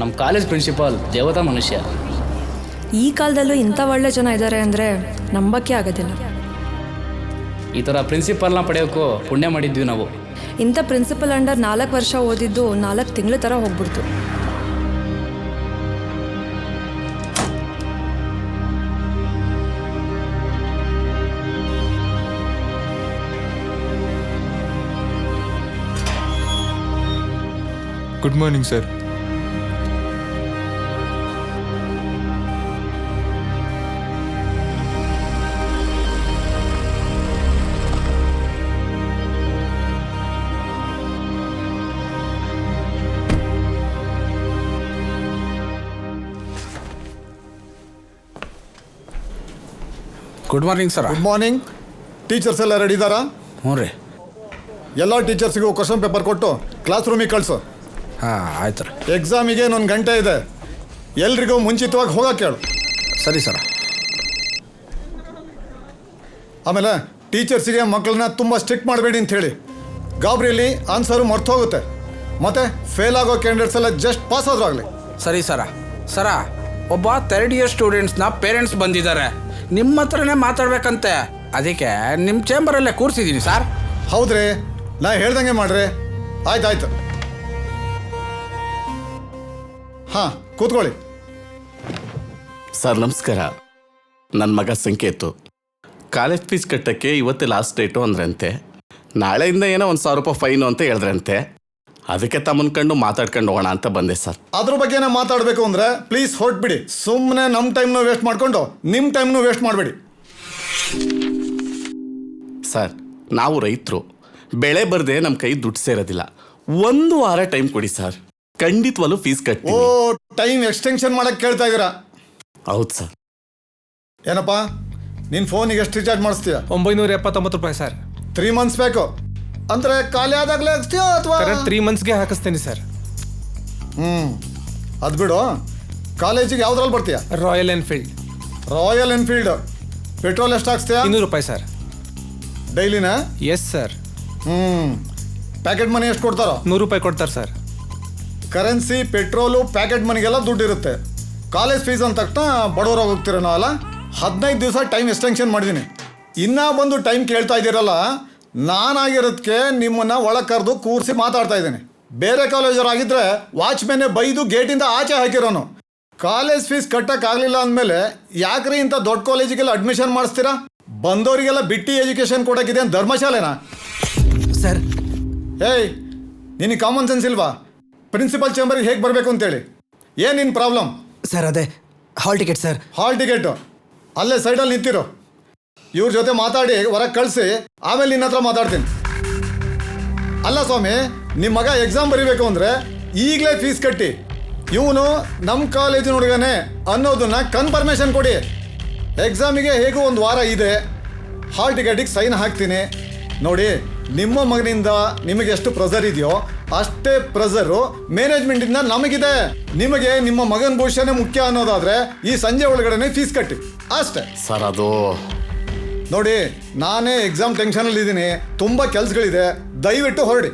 ನಮ್ಮ college principal ದೇವತಾ ಮನುಷ್ಯ. ಈ ಕಾಲದಲ್ಲೂ ಇಂಥ ಒಳ್ಳೆ ಜನ ಇದ್ದಾರೆ ಅಂದರೆ ನಂಬಕ್ಕೆ ಆಗೋದಿಲ್ಲ. ಈ ಥರ ಪ್ರಿನ್ಸಿಪಾಲ್ನ ಪಡೆಯೋಕ್ಕೂ ಪುಣ್ಯ ಮಾಡಿದ್ವಿ ನಾವು. ಇಂಥ ಪ್ರಿನ್ಸಿಪಲ್ ಅಂಡರ್ 4 ವರ್ಷ ಓದಿದ್ದು 4 ತಿಂಗಳ ಥರ ಹೋಗ್ಬಿಡ್ತು. Good morning sir. Good morning sir. Good morning. Teachers ಎಲ್ಲ ರೆಡಿ ಇದ್ದಾರಾ? ಹ್ಞೂ ರೀ. ಎಲ್ಲ ಟೀಚರ್ಸಿಗೂ ಕ್ವಶನ್ ಪೇಪರ್ ಕೊಟ್ಟು ಕ್ಲಾಸ್ ರೂಮಿಗೆ ಕಳಿಸು. ಹಾಂ ಆಯ್ತು ರೀ. ಎಕ್ಸಾಮಿಗೆ ಇನ್ನೊಂದು ಗಂಟೆ ಇದೆ. ಎಲ್ರಿಗೂ ಮುಂಚಿತವಾಗಿ ಹೋಗಕ್ಕೆ ಹೇಳು. ಸರಿ ಸರ್. ಆಮೇಲೆ ಟೀಚರ್ಸಿಗೆ ಮಕ್ಕಳನ್ನ ತುಂಬ ಸ್ಟ್ರಿಕ್ಟ್ ಮಾಡಬೇಡಿ ಅಂತ ಹೇಳಿ. ಗಾಬರಿಯಲ್ಲಿ ಆನ್ಸರು ಮರ್ತೋಗುತ್ತೆ. ಮತ್ತೆ ಫೇಲ್ ಆಗೋ ಕ್ಯಾಂಡಿಡೇಟ್ಸ್ ಎಲ್ಲ ಜಸ್ಟ್ ಪಾಸ್ ಆದ್ರೂ ಆಗಲಿ. ಸರಿ ಸರ ಒಬ್ಬ 3rd ಇಯರ್ ಸ್ಟೂಡೆಂಟ್ಸ್ನ ಪೇರೆಂಟ್ಸ್ ಬಂದಿದ್ದಾರೆ, ನಿಮ್ಮ ಹತ್ರನೇ ಮಾತಾಡ್ಬೇಕಂತೆ. ಅದಕ್ಕೆ ನಿಮ್ಮ ಚೇಂಬರಲ್ಲೇ ಕೂರಿಸಿದ್ದೀನಿ ಸರ್. ಹೌದ್ರಿ, ನಾ ಹೇಳ್ದಂಗೆ ಮಾಡ್ರಿ. ಆಯ್ತು. ಹಾಂ, ಕೂತ್ಕೊಳ್ಳಿ. ಸರ್ ನಮಸ್ಕಾರ. ನನ್ನ ಮಗ ಸಂಕೇತು ಕಾಲೇಜ್ ಫೀಸ್ ಕಟ್ಟಕ್ಕೆ ಇವತ್ತೇ ಲಾಸ್ಟ್ ಡೇಟು ಅಂದ್ರಂತೆ. ನಾಳೆಯಿಂದ ಏನೋ 1,000 ರೂಪಾಯಿ ಫೈನು ಅಂತ ಹೇಳಿದ್ರಂತೆ. ಅದಕ್ಕೆ ತಮ್ಮನ ಕಂಡು ಮಾತಾಡ್ಕೊಂಡು ಹೋಗೋಣ ಅಂತ ಬಂದೆ ಸರ್. ಅದ್ರ ಬಗ್ಗೆನೇ ಮಾತಾಡಬೇಕು ಅಂದರೆ ಪ್ಲೀಸ್ ಹೊರಟ್ಬಿಡಿ. ಸುಮ್ಮನೆ ನಮ್ಮ ಟೈಮ್ನೂ ವೇಸ್ಟ್ ಮಾಡಿಕೊಂಡು ನಿಮ್ಮ ಟೈಮ್ನೂ ವೇಸ್ಟ್ ಮಾಡಬೇಡಿ. ಸರ್ ನಾವು ರೈತರು, ಬೆಳೆ ಬರದೆ ನಮ್ಮ ಕೈ ದುಡ್ಡು ಸೇರೋದಿಲ್ಲ. 1 ವಾರ ಟೈಮ್ ಕೊಡಿ ಸರ್, ಖಂಡಿತವಾಗ್ಲೂ ಫೀಸ್ ಕಟ್ಟಿ. ಓ, ಟೈಮ್ ಎಕ್ಸ್ಟೆನ್ಷನ್ ಮಾಡಕ್ಕೆ ಕೇಳ್ತಾ ಇದ್ದೀರಾ? ಹೌದು ಸರ್. ಏನಪ್ಪ, ನಿನ್ನ ಫೋನಿಗೆ ಎಷ್ಟು ರೀಚಾರ್ಜ್ ಮಾಡಿಸ್ತೀಯ? 979 ರೂಪಾಯಿ ಸರ್. 3 ಮಂತ್ಸ್ ಬೇಕು ಅಂದರೆ ಖಾಲಿ ಆದಾಗಲೇ ಹಾಕ್ಸ್ತೀಯೋ ಅಥವಾ 3 ಮಂತ್ಸ್ಗೆ ಹಾಕಿಸ್ತೀನಿ ಸರ್. ಅದು ಬಿಡು, ಕಾಲೇಜಿಗೆ ಯಾವ್ದ್ರಲ್ಲಿ ಬರ್ತೀಯ? Royal Enfield. Royal Enfield. Petrol ಎಷ್ಟು ಹಾಕ್ಸ್ತೀಯ? 200 ರೂಪಾಯಿ ಸರ್. ಡೈಲಿನಾ? Yes sir. ಪ್ಯಾಕೆಟ್ ಮನಿ ಎಷ್ಟು ಕೊಡ್ತಾರೋ? 100 ರೂಪಾಯಿ ಕೊಡ್ತಾರೆ ಸರ್. ಕರೆನ್ಸಿ, ಪೆಟ್ರೋಲು, ಪ್ಯಾಕೆಟ್ ಮನಿಗೆಲ್ಲ ದುಡ್ಡು ಇರುತ್ತೆ. ಕಾಲೇಜ್ ಫೀಸ್ ಅಂತ ತಕ್ಷಣ ಬಡವರಾಗಿ ಹೋಗ್ತೀರ ನಾವಲ್ಲ. 15 ದಿವಸ ಟೈಮ್ ಎಕ್ಸ್ಟೆನ್ಷನ್ ಮಾಡಿದ್ದೀನಿ. ಇನ್ನೂ ಬಂದು ಟೈಮ್ ಕೇಳ್ತಾ ಇದ್ದೀರಲ್ಲ, ನಾನಾಗಿರೋದಕ್ಕೆ ನಿಮ್ಮನ್ನು ಒಳಗೆ ಕರೆದು ಕೂರಿಸಿ ಮಾತಾಡ್ತಾ ಇದ್ದೀನಿ. ಬೇರೆ ಕಾಲೇಜರಾಗಿದ್ದರೆ ವಾಚ್ಮೆನ್ನೇ ಬೈದು ಗೇಟಿಂದ ಆಚೆ ಹಾಕಿರೋನು. ಕಾಲೇಜ್ ಫೀಸ್ ಕಟ್ಟೋಕ್ಕಾಗಲಿಲ್ಲ ಅಂದಮೇಲೆ ಯಾಕ್ರಿ ಇಂಥ ದೊಡ್ಡ ಕಾಲೇಜಿಗೆಲ್ಲ ಅಡ್ಮಿಷನ್ ಮಾಡಿಸ್ತೀರಾ? ಬಂದವರಿಗೆಲ್ಲ ಬಿಟ್ಟು ಎಜುಕೇಷನ್ ಕೊಡೋಕ್ಕಿದೆ ಅಂತ ಧರ್ಮಶಾಲೆನಾ ಸರ್? ಏಯ್, ನಿನಗೆ ಕಾಮನ್ ಸೆನ್ಸ್ ಇಲ್ವಾ? ಪ್ರಿನ್ಸಿಪಲ್ ಚೇಂಬರ್ಗೆ ಹೇಗೆ ಬರಬೇಕು ಅಂತೇಳಿ. ಏನು ನಿನ್ನ ಪ್ರಾಬ್ಲಮ್? ಸರ್ ಅದೇ ಹಾಲ್ ಟಿಕೆಟ್ ಸರ್. ಹಾಲ್ ಟಿಕೆಟು ಅಲ್ಲೇ ಸೈಡಲ್ಲಿ ನಿಂತಿರೋ. ಇವ್ರ ಜೊತೆ ಮಾತಾಡಿ ಹೊರಗೆ ಕಳಿಸಿ, ಆಮೇಲೆ ನಿನ್ನ ಹತ್ರ ಮಾತಾಡ್ತೀನಿ. ಅಲ್ಲ ಸ್ವಾಮಿ, ನಿಮ್ಮ ಮಗ ಎಕ್ಸಾಮ್ ಬರೀಬೇಕು ಅಂದರೆ ಈಗಲೇ ಫೀಸ್ ಕಟ್ಟಿ ಇವನು ನಮ್ಮ ಕಾಲೇಜಿನ ಹುಡುಗನೇ ಅನ್ನೋದನ್ನ ಕನ್ಫರ್ಮೇಷನ್ ಕೊಡಿ. ಎಕ್ಸಾಮಿಗೆ ಹೇಗೂ 1 ವಾರ ಇದೆ. ಹಾಲ್ ಟಿಕೆಟಿಗೆ ಸೈನ್ ಹಾಕ್ತೀನಿ. ನೋಡಿ, ನಿಮ್ಮ ಮಗನಿಂದ ನಿಮಗೆ ಎಷ್ಟು ಪ್ರೆಸರ್ ಇದೆಯೋ ಅಷ್ಟೇ ಪ್ರೆಸರು ಮ್ಯಾನೇಜ್ಮೆಂಟಿಂದ ನಮಗಿದೆ. ನಿಮಗೆ ನಿಮ್ಮ ಮಗನ ಭವಿಷ್ಯನೇ ಮುಖ್ಯ ಅನ್ನೋದಾದರೆ ಈ ಸಂಜೆ ಒಳಗಡೆ ಫೀಸ್ ಕಟ್ಟಿ ಅಷ್ಟೇ. ಸರ್ ಅದು ನೋಡಿ, ನಾನೇ ಎಕ್ಸಾಮ್ ಟೆನ್ಷನಲ್ಲಿ ಇದ್ದೀನಿ, ತುಂಬ ಕೆಲಸಗಳಿದೆ. ದಯವಿಟ್ಟು ಹೊರಡಿ.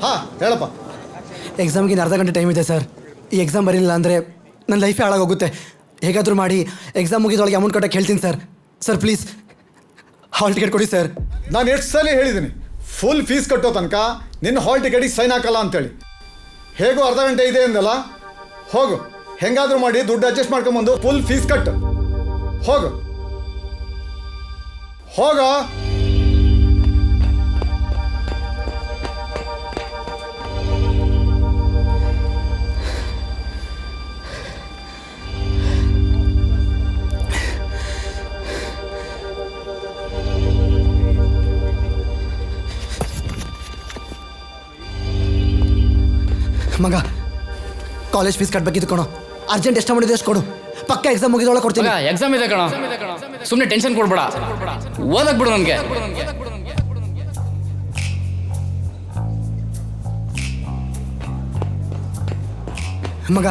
ಹಾಂ, ಹೇಳಪ್ಪ. ಎಕ್ಸಾಮ್ಗೆ ಇನ್ನು ಅರ್ಧ ಗಂಟೆ ಟೈಮ್ ಇದೆ ಸರ್. ಈ ಎಕ್ಸಾಮ್ ಬರಲಿಲ್ಲ ಅಂದರೆ ನನ್ನ ಲೈಫೇ ಹಾಳಾಗೋಗುತ್ತೆ. ಹೇಗಾದರೂ ಮಾಡಿ ಎಕ್ಸಾಮ್ ಮುಗಿದೊಳಗೆ ಅಮೌಂಟ್ ಕಟ್ಟಕ್ಕೆ ಹೇಳ್ತೀನಿ sir. Sir please hall ticket ಕೊಡಿ ಸರ್. ನಾನು ಎಷ್ಟು ಸಲ ಹೇಳಿದ್ದೀನಿ, ಫುಲ್ ಫೀಸ್ ಕಟ್ಟೋ ತನಕ ನಿನ್ನ ಹಾಲ್ ಟಿಕೆಟಿಗೆ ಸೈನ್ ಹಾಕಲ್ಲ ಅಂತೇಳಿ. ಹೇಗೂ ಅರ್ಧ ಗಂಟೆ ಇದೆ ಅಂದಲ್ಲ, ಹೋಗು. ಹೆಂಗಾದರೂ ಮಾಡಿ ದುಡ್ಡು ಅಡ್ಜಸ್ಟ್ ಮಾಡ್ಕೊಂಬಂದು ಫುಲ್ ಫೀಸ್ ಕಟ್ಟು. ಹೋಗು. ಮಗ, ಕಾಲೇಜ್ ಫೀಸ್ ಕಟ್ಟಬೇಕಿತ್ತು ಕೊಡು. ಅರ್ಜೆಂಟ್ ಎಷ್ಟು ಮಾಡಿದೆ ಅಷ್ಟು ಕೊಡು. ಪಕ್ಕ ಎಕ್ಸಾಮ್ ಮುಗಿದೊಳಗೆ ಕೊಡ್ತೀನಿ. ಎಕ್ಸಾಮ್ ಇದೆ ಕಣ, ಸುಮ್ಮನೆ ಟೆನ್ಷನ್ ಕೊಡ್ಬೇಡ, ಓದಕ್ ಬಿಡು ನನಗೆ. ಮಗ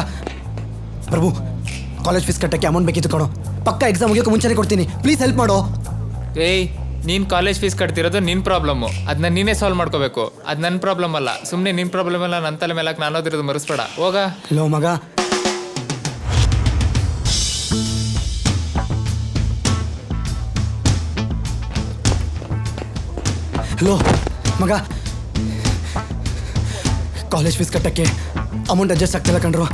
ಪ್ರಭು, ಕಾಲೇಜ್ ಫೀಸ್ ಕಟ್ಟಕ್ಕೆ ಅಮೌಂಟ್ ಬೇಕಿತ್ತು ಕಣೋ. ಪಕ್ಕ ಎಕ್ಸಾಮ್ ಮುಗಿಯೋಕೆ ಮುಂಚೆನೇ ಕೊಡ್ತೀನಿ, ಪ್ಲೀಸ್ ಹೆಲ್ಪ್ ಮಾಡೋ. ಏಯ್, ನೀನು ಕಾಲೇಜ್ ಫೀಸ್ ಕಟ್ತಿರೋದು ನಿನ್ನ ಪ್ರಾಬ್ಲಮ್ಮು, ಅದನ್ನ ನೀನೇ ಸಾಲ್ವ್ ಮಾಡ್ಕೋಬೇಕು. ಅದು ನನ್ನ ಪ್ರಾಬ್ಲಮ್ ಅಲ್ಲ. ಸುಮ್ಮನೆ ನಿನ್ನ ಪ್ರಾಬ್ಲಮ್ ಎಲ್ಲ ನನ್ನ ತಲೆ ಮೇಲೆ ನಾನು ಓದಿರೋದು ಮರೆಸ್ಬೇಡ, ಹೋಗ. ಲೋ ಮಗ, ಹಲೋ ಮಗ, ಕಾಲೇಜ್ ಫೀಸ್ ಕಟ್ಟಕ್ಕೆ ಅಮೌಂಟ್ ಅಡ್ಜಸ್ಟ್ ಆಗ್ತಿಲ್ಲ ಕಣ್ರು.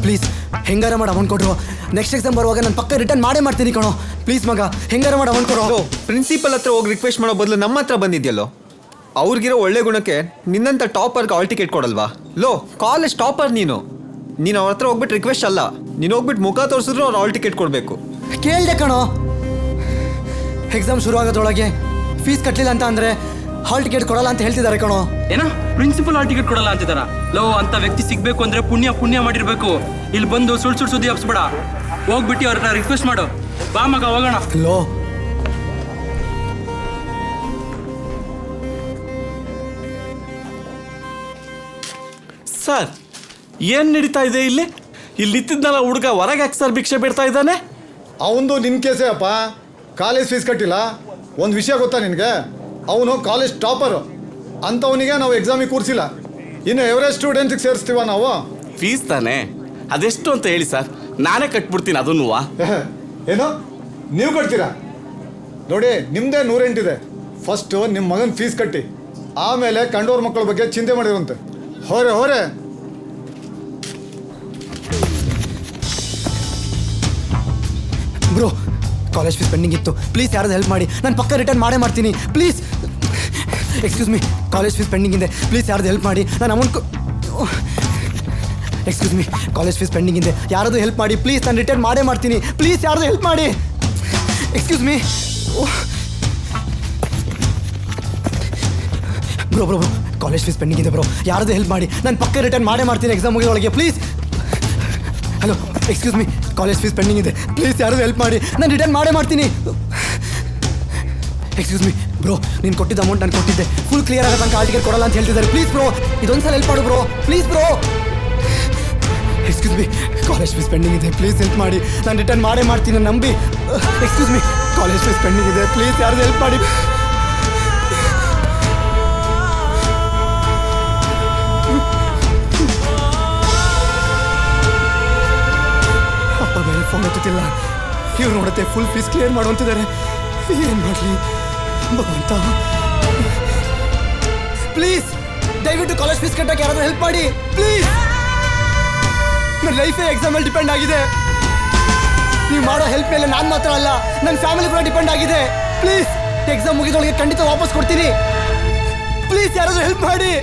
ಪ್ಲೀಸ್ ಹೆಂಗಾರ ಮಾಡಿ ಅಮೌಂಟ್ ಕೊಡ್ರು. ನೆಕ್ಸ್ಟ್ ಎಕ್ಸಾಮ್ ಬರುವಾಗ ನಾನು ಪಕ್ಕ ರಿಟರ್ನ್ ಮಾಡೇ ಮಾಡ್ತೀನಿ ಕಣೋ. ಪ್ಲೀಸ್ ಮಗ, ಹೆಂಗಾರ ಮಾಡಿ ಅಮೌಂಟ್ ಕೊಡೋ. ಪ್ರಿನ್ಸಿಪಲ್ ಹತ್ರ ಹೋಗಿ ರಿಕ್ವೆಸ್ಟ್ ಮಾಡೋ ಬದಲು ನಮ್ಮ ಹತ್ರ ಬಂದಿದ್ಯಲ್ಲೋ. ಅವ್ರಿಗಿರೋ ಒಳ್ಳೆ ಗುಣಕ್ಕೆ ನಿನ್ನಂಥ ಟಾಪರ್ಗೆ ಆಲ್ ಟಿಕೆಟ್ ಕೊಡಲ್ವಾ? ಲೋ, ಕಾಲೇಜ್ ಟಾಪರ್ ನೀನು ಅವ್ರ ಹತ್ರ ಹೋಗ್ಬಿಟ್ಟು ರಿಕ್ವೆಸ್ಟ್ ಅಲ್ಲ, ನೀನು ಹೋಗ್ಬಿಟ್ಟು ಮುಖ ತೋರಿಸಿದ್ರು ಅವ್ರು ಆಲ್ ಟಿಕೆಟ್ ಕೊಡಬೇಕು. ಕೇಳಿದೆ ಕಣೋ, ಎಕ್ಸಾಮ್ ಶುರು ಆಗೋದ್ರೊಳಗೆ ಫೀಸ್ ಕಟ್ಟಲಿಲ್ಲ ಅಂತ ಅಂದರೆ ಹಾಲ್ ಟಿಕೆಟ್ ಕೊಡಲ್ಲ ಅಂತ ಹೇಳ್ತಿದ್ದಾರೆ ಕಣೋ. ಏನೋ ಪ್ರಿನ್ಸಿಪಲ್ ಹಾಲ್ ಟಿಕೆಟ್ ಕೊಡಲ್ಲ ಅಂತಿದಾರ? ಲೋ, ಅಂತ ವ್ಯಕ್ತಿ ಸಿಗ್ಬೇಕು ಅಂದ್ರೆ ಪುಣ್ಯ ಮಾಡಿರ್ಬೇಕು. ಇಲ್ಲಿ ಬಂದು ಸುಳ್ಳು ಸುದ್ದಿ ಹಬ್ಸ್ಬೇಡ. ಹೋಗ್ಬಿಟ್ಟು ಅವ್ರನ್ನ ರಿಕ್ವೆಸ್ಟ್ ಮಾಡು. ಬಾ ಮಗ, ಹೋಗೋಣ. ಲೋ, ಸರ್, ಏನು ನಡೀತಾ ಇದೆ ಇಲ್ಲಿ? ಇಲ್ಲಿ ನಿಂತಿದ್ನಲ್ಲ ಹುಡುಗ, ಹೊರಗೆ ಯಾಕೆ ಸರ್ ಭಿಕ್ಷೆ ಬಿಡ್ತಾ ಇದ್ದಾನೆ? ಅವಂದು ನಿನ್ನ ಕೇಸೇ ಅಪ್ಪ. ಕಾಲೇಜ್ ಫೀಸ್ ಕಟ್ಟಿಲ್ಲ. ಒಂದು ವಿಷಯ ಗೊತ್ತಾ ನಿನಗೆ? ಅವನು ಕಾಲೇಜ್ ಟಾಪರು ಅಂಥವನಿಗೆ ನಾವು ಎಕ್ಸಾಮಿಗೆ ಕೂರಿಸಿಲ್ಲ. ಇನ್ನು ಎವರೇಜ್ ಸ್ಟೂಡೆಂಟ್ಗೆ ಸೇರಿಸ್ತೀವ ನಾವು? ಫೀಸ್ ತಾನೇ, ಅದೆಷ್ಟು ಅಂತ ಹೇಳಿ ಸರ್, ನಾನೇ ಕಟ್ಬಿಡ್ತೀನಿ ಅದನ್ನು. ಏನೋ ನೀವು ಕಟ್ತೀರಾ? ನೋಡಿ, ನಿಮ್ಮದೇ 108 ಇದೆ. ಫಸ್ಟು ನಿಮ್ಮ ಮಗನ ಫೀಸ್ ಕಟ್ಟಿ, ಆಮೇಲೆ ಕಂಡೋರ್ ಮಕ್ಕಳ ಬಗ್ಗೆ ಚಿಂತೆ ಮಾಡಿರುವಂತೆ. ಹೋರೆ ಬ್ರೋ, ಕಾಲೇಜ್ ಫೀಸ್ ಪೆಂಡಿಂಗ್ ಇತ್ತು, ಪ್ಲೀಸ್ ಯಾರಾದ್ರು ಹೆಲ್ಪ್ ಮಾಡಿ. ನಾನು ಪಕ್ಕ ರಿಟರ್ನ್ ಮಾಡೇ ಮಾಡ್ತೀನಿ, please. Excuse me, college fees pending ಇದೆ, ಪ್ಲೀಸ್ ಯಾರಾದ್ರು ಹೆಲ್ಪ್ ಮಾಡಿ. ನಾನು amount excuse me, college fees pending ಇದೆ, ಯಾರಾದರೂ ಹೆಲ್ಪ್ ಮಾಡಿ ಪ್ಲೀಸ್. ನಾನು ರಿಟರ್ನ್ ಮಾಡೇ ಮಾಡ್ತೀನಿ, ಪ್ಲೀಸ್ ಯಾರಾದರೂ ಹೆಲ್ಪ್ ಮಾಡಿ. Excuse me bro, college fees pending ಇದೆ ಬ್ರೋ, ಯಾರಾದರೂ ಹೆಲ್ಪ್ ಮಾಡಿ. ನಾನು ಪಕ್ಕ ರಿಟರ್ನ್ ಮಾಡೇ ಮಾಡ್ತೀನಿ ಎಕ್ಸಾಮ್ ಮುಗಿದೊಳಗೆ, please. Hello, excuse me, college fees pending ಇದೆ, ಪ್ಲೀಸ್ ಯಾರಾದರೂ ಹೆಲ್ಪ್ ಮಾಡಿ. ನಾನು ರಿಟರ್ನ್ ಮಾಡೇ ಮಾಡ್ತೀನಿ. ಎಕ್ಸ್ಕ್ಯೂಸ್ ಮೀ ಬ್ರೋ, ನೀನು ಕೊಟ್ಟಿದ್ದ ಅಮೌಂಟ್ ನಾನು ಕೊಟ್ಟಿದ್ದೆ, ಫುಲ್ ಕ್ಲಿಯರ್ ಆಗೋ ತನಕ ಹಾಲ್ ಟಿಕೆಟ್ ಕೊಡಲ್ಲ ಅಂತ ಹೇಳ್ತಿದ್ದಾರೆ. ಪ್ಲೀಸ್ ಬ್ರೋ, ಇದೊಂದ್ಸಲ ಹೆಲ್ಪ್ ಮಾಡು bro, please bro. Excuse me, college fees pending ಇದೆ, ಪ್ಲೀಸ್ ಹೆಲ್ಪ್ ಮಾಡಿ. ನಾನು ರಿಟರ್ನ್ ಮಾಡೇ ಮಾಡ್ತೀನಿ, ನಂಬಿ. Excuse me, college fees pending ಇದೆ, ಪ್ಲೀಸ್ ಯಾರಾದರೂ ಹೆಲ್ಪ್ ಮಾಡಿ. ಅಪ್ಪ ಬೇರೆ ಫೋನ್ ಎತ್ತುತ್ತಿಲ್ಲ, ಇವ್ರು ನೋಡುತ್ತೆ ಫುಲ್ ಫೀಸ್ ಕ್ಲಿಯರ್ ಮಾಡುವಂತಿದ್ದಾರೆ. ಏನು ಮಾಡಲಿ ಭಗವಂತ, ಪ್ಲೀಸ್ ದಯವಿಟ್ಟು ಕಾಲೇಜ್ ಫೀಸ್ ಕಟ್ಟಕ್ಕೆ ಯಾರಾದರೂ ಹೆಲ್ಪ್ ಮಾಡಿ ಪ್ಲೀಸ್. ನನ್ನ ಲೈಫೇ ಎಕ್ಸಾಮಲ್ಲಿ ಡಿಪೆಂಡ್ ಆಗಿದೆ. ನೀವು ಮಾಡೋ ಹೆಲ್ಪ್ ಮೇಲೆ ನಾನು ಮಾತ್ರ ಅಲ್ಲ, ನನ್ನ ಫ್ಯಾಮಿಲಿ ಕೂಡ ಡಿಪೆಂಡ್ ಆಗಿದೆ. ಪ್ಲೀಸ್, ಎಕ್ಸಾಮ್ ಮುಗಿದೊಳಗೆ ಖಂಡಿತ ವಾಪಸ್ ಕೊಡ್ತೀನಿ, ಪ್ಲೀಸ್ ಯಾರಾದರೂ ಹೆಲ್ಪ್ ಮಾಡಿ.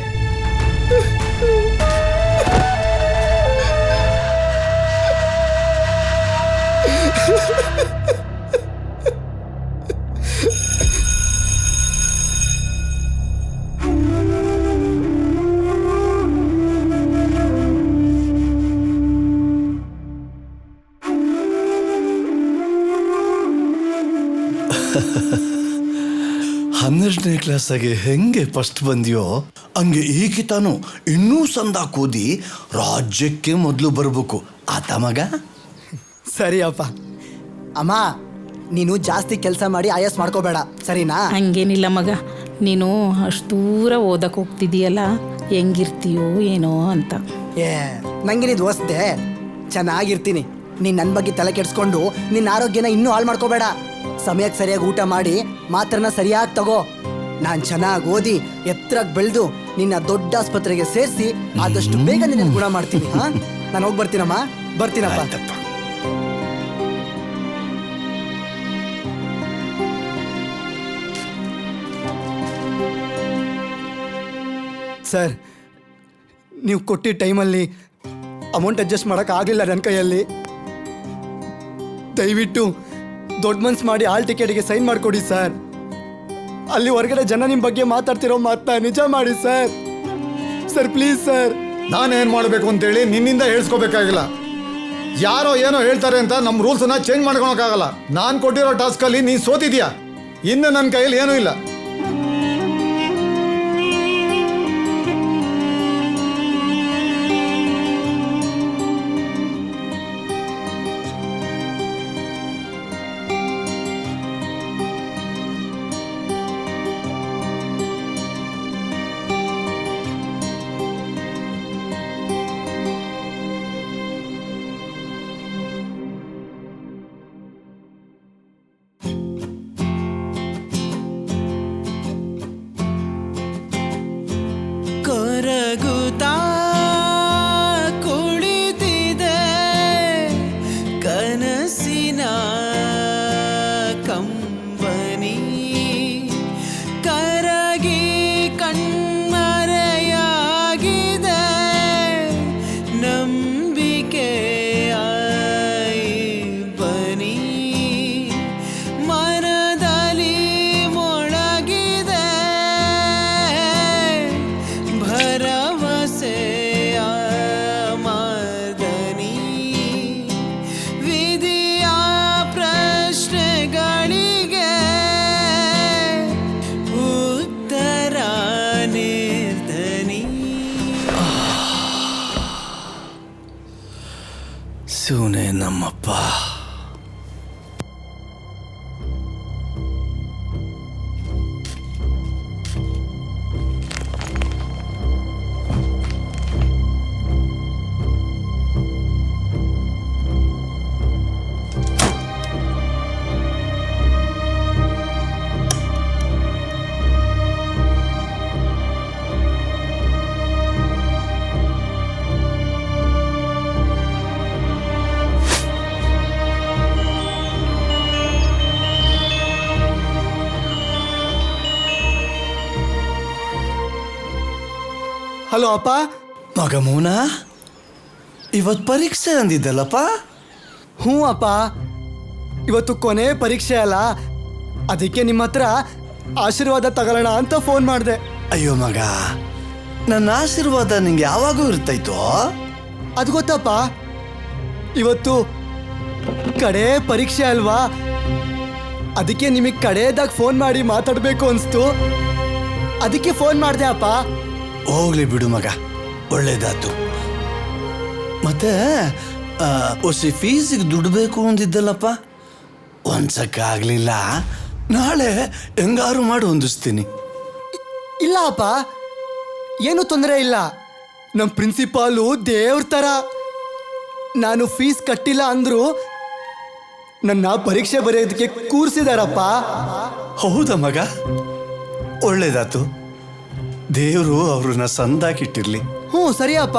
ಹನ್ನೆರಡನೇ ಕ್ಲಾಸಾಗೆ ಹೆಂಗೆ ಫಸ್ಟ್ ಬಂದಿಯೋ ಹಂಗೆ ಈಗ ತಾನು ಇನ್ನೂ ಸಂದ ಕೂದಿ ರಾಜ್ಯಕ್ಕೆ ಮೊದಲು ಬರಬೇಕು ಆತ ಮಗ. ಸರಿ ಅಪ್ಪ. ಅಮ್ಮ, ನೀನು ಜಾಸ್ತಿ ಕೆಲಸ ಮಾಡಿ ಆಯಾಸ್ ಮಾಡ್ಕೋಬೇಡ, ಸರಿನಾ? ಹಂಗೇನಿಲ್ಲ ಮಗ, ನೀನು ಅಷ್ಟು ದೂರ ಓದಕ್ಕೆ ಹೋಗ್ತಿದೀಯಲ್ಲ, ಹೆಂಗಿರ್ತೀಯೋ ಏನೋ ಅಂತ. ನಂಗೆ ನೀನು ದೋಸ್ತೆ, ಚೆನ್ನಾಗಿರ್ತೀನಿ. ನೀನು ನನ್ನ ಬಗ್ಗೆ ತಲೆ ಕೆಡಿಸ್ಕೊಂಡು ನಿನ್ನ ಆರೋಗ್ಯನ ಇನ್ನೂ ಹಾಳು ಮಾಡ್ಕೋಬೇಡ. ಸಮಯಕ್ಕೆ ಸರಿಯಾಗಿ ಊಟ ಮಾಡಿ ಮಾತ್ರನ ಸರಿಯಾಗಿ ತಗೋ. ನಾನು ಚೆನ್ನಾಗಿ ಓದಿ ಎತ್ತರಕ್ಕೆ ಬೆಳೆದು ನಿನ್ನ ದೊಡ್ಡ ಆಸ್ಪತ್ರೆಗೆ ಸೇರಿಸಿ ಆದಷ್ಟು ಬೇಗ ನಿನ್ನ ಗುಣ ಮಾಡ್ತೀನಿ. ಹಾಂ, ನಾನು ಹೋಗಿ ಬರ್ತೀನಮ್ಮ, ಬರ್ತೀನಪ್ಪ. ಸರ್, ನೀವು ಕೊಟ್ಟಿದ್ದ ಟೈಮಲ್ಲಿ ಅಮೌಂಟ್ ಅಡ್ಜಸ್ಟ್ ಮಾಡೋಕ್ಕಾಗಲಿಲ್ಲ ನನ್ನ ಕೈಯಲ್ಲಿ. ದಯವಿಟ್ಟು ದೊಡ್ಡ ಮನ್ಸು ಮಾಡಿ ಹಾಲ್ ಟಿಕೆಟ್ಗೆ ಸೈನ್ ಮಾಡಿಕೊಡಿ ಸರ್. ಅಲ್ಲಿ ಹೊರಗಡೆ ಜನ ನಿಮ್ಮ ಬಗ್ಗೆ ಮಾತಾಡ್ತಿರೋ ಮಾತನ್ನ ನಿಜ ಮಾಡಿ ಸರ್. Sir please sir. ನಾನೇನು ಮಾಡಬೇಕು ಅಂತೇಳಿ ನಿನ್ನಿಂದ ಹೇಳ್ಸ್ಕೋಬೇಕಾಗಿಲ್ಲ. ಯಾರೋ ಏನೋ ಹೇಳ್ತಾರೆ ಅಂತ ನಮ್ಮ ರೂಲ್ಸನ್ನ ಚೇಂಜ್ ಮಾಡ್ಕೊಳಕ್ಕಾಗಲ್ಲ. ನಾನು ಕೊಟ್ಟಿರೋ ಟಾಸ್ಕಲ್ಲಿ ನೀನು ಸೋತಿದ್ಯಾ. ಇನ್ನು ನನ್ನ ಕೈಯಲ್ಲಿ ಏನೂ ಇಲ್ಲ. ಕೊರಗುತ್ತಾ ಕುಳಿತಿದೆ ಕನಸಿನ ಕಂಬನಿ, ಕರಗಿ ಕಣ್ಮರೆಯಾಗಿದೆ ನಂಬಿಕೆ ಬನಿ, ಮನದಲ್ಲಿ ಮೊಳಗಿದೆ ಭರವಸೆಯ ಮದನಿ, ವಿಧಿಯ ಪ್ರಶ್ನೆಗಳಿಗೆ ಉತ್ತರ ನಿರ್ಧನಿ. ಶಿವನೇ ನಮ್ಮಪ್ಪ. ಹಲೋ ಅಪ್ಪ. ಮಗ ಮೌನ, ಇವತ್ತು ಪರೀಕ್ಷೆ ಅಂದಿದ್ದಲ್ಲಪ್ಪ? ಹ್ಞೂ ಅಪ್ಪ, ಇವತ್ತು ಕೊನೆ ಪರೀಕ್ಷೆ ಅಲ್ಲ, ಅದಕ್ಕೆ ನಿಮ್ಮ ಹತ್ರ ಆಶೀರ್ವಾದ ತಗೊಳ್ಳೋಣ ಅಂತ ಫೋನ್ ಮಾಡಿದೆ. ಅಯ್ಯೋ ಮಗ, ನನ್ನ ಆಶೀರ್ವಾದ ನಿಂಗೆ ಯಾವಾಗೂ ಇರ್ತಾಯ್ತೋ? ಅದು ಗೊತ್ತಪ್ಪ, ಇವತ್ತು ಕಡೆ ಪರೀಕ್ಷೆ ಅಲ್ವಾ, ಅದಕ್ಕೆ ನಿಮಗೆ ಕಡೆಯದಾಗ ಫೋನ್ ಮಾಡಿ ಮಾತಾಡಬೇಕು ಅನಿಸ್ತು, ಅದಕ್ಕೆ ಫೋನ್ ಮಾಡಿದೆ ಅಪ್ಪ. ಹೋಗ್ಲಿ ಬಿಡು ಮಗ, ಒಳ್ಳೇದಾತು. ಮತ್ತೆ ಒಸಿ ಫೀಸಿಗೆ ದುಡ್ಡು ಬೇಕು ಅಂದಿದ್ದಲ್ಲಪ್ಪ, ಒಂದ್ಸಕ್ಕಾಗಲಿಲ್ಲ. ನಾಳೆ ಹೆಂಗಾರು ಮಾಡಿ ಹೊಂದಿಸ್ತೀನಿ. ಇಲ್ಲ ಅಪ್ಪ, ಏನೂ ತೊಂದರೆ ಇಲ್ಲ. ನಮ್ಮ ಪ್ರಿನ್ಸಿಪಾಲು ದೇವ್ರ ಥರ. ನಾನು ಫೀಸ್ ಕಟ್ಟಿಲ್ಲ ಅಂದರೂ ನನ್ನ ಪರೀಕ್ಷೆ ಬರೆಯೋದಕ್ಕೆ ಕೂರಿಸಿದಾರಪ್ಪ. ಹೌದಾ ಮಗ? ಒಳ್ಳೇದಾತು. ದೇವರು ಅವ್ರನ್ನ ಸಂದಾಕಿಟ್ಟಿರ್ಲಿ. ಹ್ಞೂ ಸರಿಯಪ್ಪ,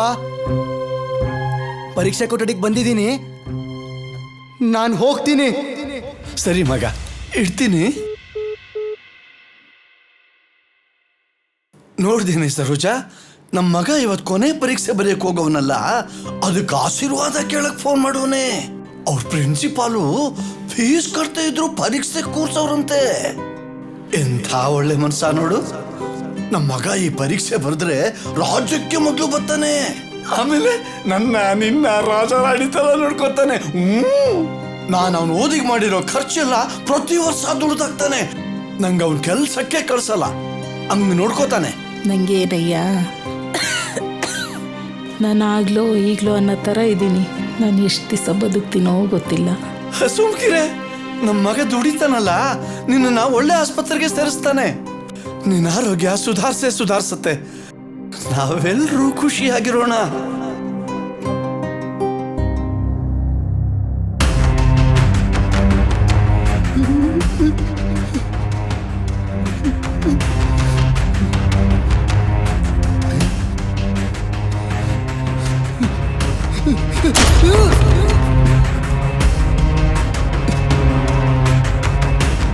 ಪರೀಕ್ಷೆ ಕೊಠಡಿಗೆ ಬಂದಿದ್ದೀನಿ, ನಾನು ಹೋಗ್ತೀನಿ. ಸರಿ ಮಗ, ಇಡ್ತೀನಿ. ನೋಡ್ದೇನೆ ಸರೋಜಾ, ನಮ್ಮ ಮಗ ಇವತ್ತು ಕೊನೆ ಪರೀಕ್ಷೆ ಬರೆಯಕ್ಕೆ ಹೋಗೋವನಲ್ಲ, ಅದಕ್ಕೆ ಆಶೀರ್ವಾದ ಕೇಳಕ್ ಫೋನ್ ಮಾಡುವನೆ. ಅವ್ರ ಪ್ರಿನ್ಸಿಪಾಲು ಫೀಸ್ ಕಟ್ತಾ ಇದ್ರು ಪರೀಕ್ಷೆ ಕೂರ್ಸವ್ರಂತೆ. ಎಂಥ ಒಳ್ಳೆ ಮನ್ಸ ನೋಡು. ನಮ್ಮ ಮಗ ಈ ಪರೀಕ್ಷೆ ಬರೆದ್ರೆ ರಾಜ್ಯಕ್ಕೆ ಮೊದಲು ಬರ್ತಾನೆ, ಆಮೇಲೆ ನನ್ನ ನಿನ್ನ ರಾಜರಾಣಿ ತರ ನೋಡ್ಕೊತಾನೆ. ನಾನು ಅವನು ಓದಿಗೆ ಮಾಡಿರೋ ಖರ್ಚೆಲ್ಲ ಪ್ರತಿ ವರ್ಷ ದುಡ್ದಾಗ್ತಾನೆ. ನಂಗೆ ಅವನ್ ಕೆಲ್ಸಕ್ಕೆ ಕಳ್ಸಲ್ಲ, ಹಂಗ್ ನೋಡ್ಕೋತಾನೆ. ನನಗೇನಯ್ಯ, ನಾನು ಆಗ್ಲೋ ಈಗಲೋ ಅನ್ನೋ ಥರ ಇದ್ದೀನಿ. ನಾನು ಎಷ್ಟು ದಿವಸ ಬದುಕ್ತೀನೋ ಗೊತ್ತಿಲ್ಲ. ಸುಮ್ಕಿರೆ, ನಮ್ಮ ಮಗ ದುಡಿತಾನಲ್ಲ, ನಿನ್ನ ಒಳ್ಳೆ ಆಸ್ಪತ್ರೆಗೆ ಸೇರಿಸ್ತಾನೆ. ನಿನ್ನ ಆರೋಗ್ಯ ಸುಧಾರಿಸುತ್ತೆ. ನಾವೆಲ್ಲರೂ ಖುಷಿಯಾಗಿರೋಣ.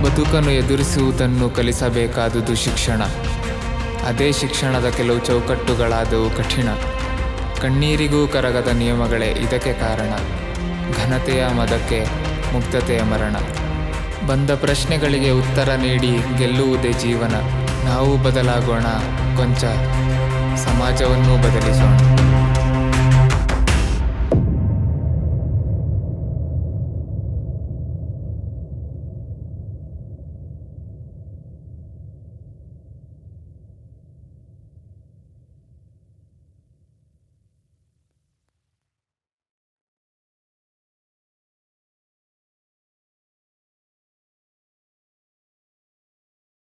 ಬದುಕನ್ನು ಎದುರಿಸುವುದನ್ನು ಕಲಿಸಬೇಕಾದುದು ಶಿಕ್ಷಣ. ಅದೇ ಶಿಕ್ಷಣದ ಕೆಲವು ಚೌಕಟ್ಟುಗಳಾದವು ಕಠಿಣ. ಕಣ್ಣೀರಿಗೂ ಕರಗದ ನಿಯಮಗಳೇ ಇದಕ್ಕೆ ಕಾರಣ. ಘನತೆಯ ಮದಕ್ಕೆ ಮುಗ್ಧತೆಯ ಮರಣ. ಬಂದ ಪ್ರಶ್ನೆಗಳಿಗೆ ಉತ್ತರ ನೀಡಿ ಗೆಲ್ಲುವುದೇ ಜೀವನ. ನಾವು ಬದಲಾಗೋಣ, ಕೊಂಚ ಸಮಾಜವನ್ನೂ ಬದಲಿಸೋಣ.